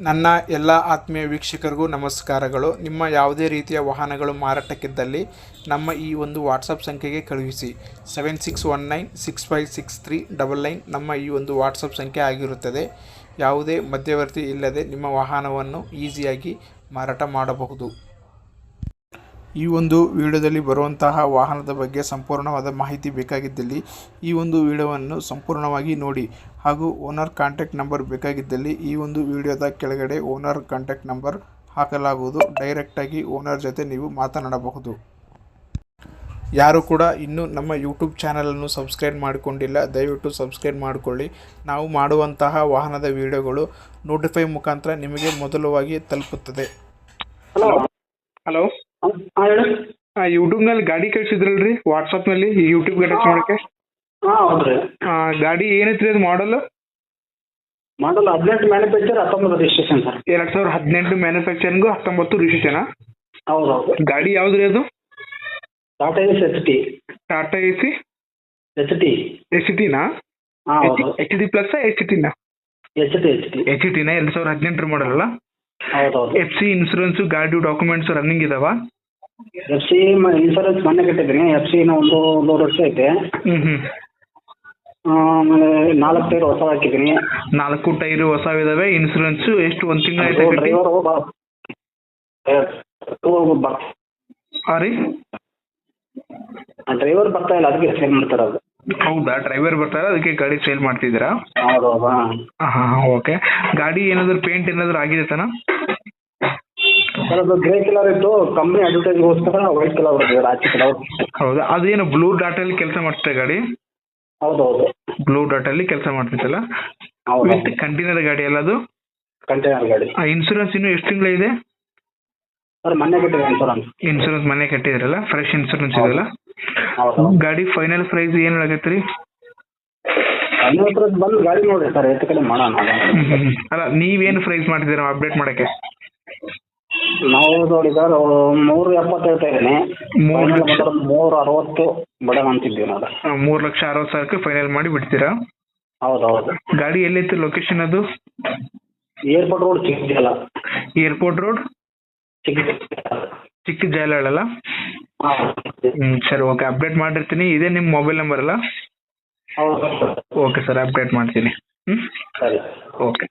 ನನ್ನ ಎಲ್ಲ ಆತ್ಮೀಯ ವೀಕ್ಷಕರಿಗೂ ನಮಸ್ಕಾರಗಳು. ನಿಮ್ಮ ಯಾವುದೇ ರೀತಿಯ ವಾಹನಗಳು ಮಾರಾಟಕ್ಕಿದ್ದಲ್ಲಿ ನಮ್ಮ ಈ ಒಂದು ವಾಟ್ಸಪ್ ಸಂಖ್ಯೆಗೆ ಕಳುಹಿಸಿ. 7619656399 ನಮ್ಮ ಈ ಒಂದು ವಾಟ್ಸಪ್ ಸಂಖ್ಯೆ ಆಗಿರುತ್ತದೆ. ಯಾವುದೇ ಮಧ್ಯವರ್ತಿ ಇಲ್ಲದೆ ನಿಮ್ಮ ವಾಹನವನ್ನು ಈಸಿಯಾಗಿ ಮಾರಾಟ ಮಾಡಬಹುದು. ಈ ಒಂದು ವಿಡಿಯೋದಲ್ಲಿ ಬರುವಂತಹ ವಾಹನದ ಬಗ್ಗೆ ಸಂಪೂರ್ಣವಾದ ಮಾಹಿತಿ ಬೇಕಾಗಿದ್ದಲ್ಲಿ ಈ ಒಂದು ವಿಡಿಯೋವನ್ನು ಸಂಪೂರ್ಣವಾಗಿ ನೋಡಿ. ಹಾಗೂ ಓನರ್ ಕಾಂಟ್ಯಾಕ್ಟ್ ನಂಬರ್ ಬೇಕಾಗಿದ್ದಲ್ಲಿ ಈ ಒಂದು ವಿಡಿಯೋದ ಕೆಳಗಡೆ ಓನರ್ ಕಾಂಟ್ಯಾಕ್ಟ್ ನಂಬರ್ ಹಾಕಲಾಗುವುದು. ಡೈರೆಕ್ಟಾಗಿ ಓನರ್ ಜೊತೆ ನೀವು ಮಾತನಾಡಬಹುದು. ಯಾರು ಕೂಡ ಇನ್ನೂ ನಮ್ಮ ಯೂಟ್ಯೂಬ್ ಚಾನಲನ್ನು ಸಬ್ಸ್ಕ್ರೈಬ್ ಮಾಡಿಕೊಂಡಿಲ್ಲ, ದಯವಿಟ್ಟು ಸಬ್ಸ್ಕ್ರೈಬ್ ಮಾಡಿಕೊಳ್ಳಿ. ನಾವು ಮಾಡುವಂತಹ ವಾಹನದ ವಿಡಿಯೋಗಳು ನೋಟಿಫೈ ಮುಖಾಂತರ ನಿಮಗೆ ಮೊದಲವಾಗಿ ತಲುಪುತ್ತದೆ. ಹಲೋ, ಯೂಟ್ಯೂಬ್ನಲ್ಲಿ ಗಾಡಿ ಕಳಿಸಿದ್ರಲ್ರಿ ವಾಟ್ಸಪ್ನಲ್ಲಿ ಯೂಟ್ಯೂಬ್ಗೆ ಅಟ್ಯಾಚ್ ಮಾಡೋಕ್ಕೆ. ಹೌದ್ರಿ. ಗಾಡಿ ಏನೈತ್ರಿ ಅದು model? 18 manufacture 19 registration sir. 2018 manufacturing 19 registration. ಹೌದೌದು. ಗಾಡಿ ಯಾವ್ದ್ರಿ ಅದು? Tata S H T. Tata ace H T. H ಟಿನಾ? ಎಚ್ ಡಿ ಪ್ಲಸ್ ಎಚ್ ಟಿನಾ? H T. ಎಚ್ ಟಿನ 2018 ಮಾಡಲ್ ಅಲ್ಲ? ಹೌದೌದು. ಎಫ್ ಸಿ ಇನ್ಸೂರೆನ್ಸ್ ಗಾಡಿ ಡಾಕ್ಯುಮೆಂಟ್ಸ್ ರನ್ನಿಂಗ್ ಇದಾವ? ಎಫ್ ಸಿ ಇನ್ಸೂರೆನ್ಸ್ ಮೊನ್ನೆ ಕಟ್ಟಿದ್ದೀನಿ. ಎಫ್ ಸಿ ಒಂದು 3 ವರ್ಷ ಐತೆ. ಆಮೇಲೆ 4 ಟೈರ್ ಹೊಸ ಹಾಕಿದ್ದೀನಿ. 4 ಟೈರು ಹೊಸ ಇದಾವೆ. ಇನ್ಸೂರೆನ್ಸ್ ಎಷ್ಟು ಒಂದು ತಿಂಗಳ ಆಯ್ತು? ಡ್ರೈವರ್ ರೀ ಡ್ರೈವರ್ ಬರ್ತಾ ಇಲ್ಲ, ಅದಕ್ಕೆ ಸೇಲ್ ಮಾಡ್ತಾರೆ ಅದು. ಹೌದಾ, ಡ್ರೈವರ್ ಬರ್ತಾರೆ ಅದಕ್ಕೆ ಗಾಡಿ ಸೇಲ್ ಮಾಡ್ತಿದ್ದೀರಾ? ಹೌದೌದಾ. ಹಾಂ ಓಕೆ. ಗಾಡಿ ಏನಾದ್ರು ಪೇಂಟ್ ಏನಾದ್ರು ಆಗಿದೆ ತಾನ? ಸರ್ ಅದು ಗ್ರೇ ಕಲರ್ ಇತ್ತು, ಕಂಪ್ನಿ ಅಡ್ವರ್ಟೈಸ್ಗೋಸ್ಕರ ವೈಟ್ ಕಲರ್ ಬರ್ತದೆ, ರಾಚಿ ಕಲರ್. ಹೌದಾ, ಅದೇನು ಬ್ಲೂ ಡಾಟಲ್ಲಿ ಕೆಲಸ ಮಾಡ್ತಿದೆ ಗಾಡಿ? ಹೌದೌದು. ಬ್ಲೂ ಡಾಟಲ್ಲಿ ಕೆಲಸ ಮಾಡ್ತಿದ್ದಲ್ಲ? ಹೌದು. ವಿತ್ ಕಂಟೈನರ್ ಗಾಡಿ ಅಲ್ಲ ಅದು? ಕಂಟೈನರ್ ಗಾಡಿ. ಇನ್ಸೂರೆನ್ಸ್ ಇನ್ನು ಎಷ್ಟು ತಿಂಗಳ ಇದೆ? ಸರ್ ಮೊನ್ನೆ ಕಟ್ಟಿದೆ ಇನ್ಸೂರೆನ್ಸ್. ಇನ್ಸೂರೆನ್ಸ್ ಮನೆ ಕಟ್ಟಿದ್ರಲ್ಲ, ಫ್ರೆಶ್ ಇನ್ಸೂರೆನ್ಸ್ ಇದೆಲ್ಲ? ಹೌದು. ಗಾಡಿ ಫೈನಲ್ ಪ್ರೈಸ್ ಏನು ಆಗತ್ತೆ ರೀ? ಬಂದು ಗಾಡಿ ನೋಡಿ ಸರ್, ಹೆಚ್ಚು ಕಡೆ ಮಾಡೋಣ. ಅಲ್ಲ, ನೀವೇನು ಪ್ರೈಸ್ ಮಾಡ್ತಿದ್ದೀರಾ ಅಪ್ಡೇಟ್ ಮಾಡೋಕ್ಕೆ? ನಾವು ನೋಡಿ ಸರ್ 370 ಹೇಳ್ತಾ ಇದ್ದೀನಿ. 360 ಬಡನ್ ಅಂತಿದ್ದೀವಿ ನಾವು. 3,60,000 ಫೈನಲ್ ಮಾಡಿ ಬಿಡ್ತೀರಾ? ಹೌದೌದು. ಗಾಡಿ ಎಲ್ಲೈತೆ ಲೊಕೇಶನ್ ಅದು? Airport road, Chikkajala. Airport road ಚಿಕ್ಕ ಜಾಲ ಅಲ್ಲ? ಸರಿ, ಓಕೆ. ಅಪ್ಡೇಟ್ ಮಾಡಿರ್ತೀನಿ. ಇದೇ ನಿಮ್ಮ ಮೊಬೈಲ್ ನಂಬರ್ ಅಲ್ಲ? ಹೌದು. ಓಕೆ ಸರ್, ಅಪ್ಡೇಟ್ ಮಾಡ್ತೀನಿ. ಸರಿ, ಓಕೆ.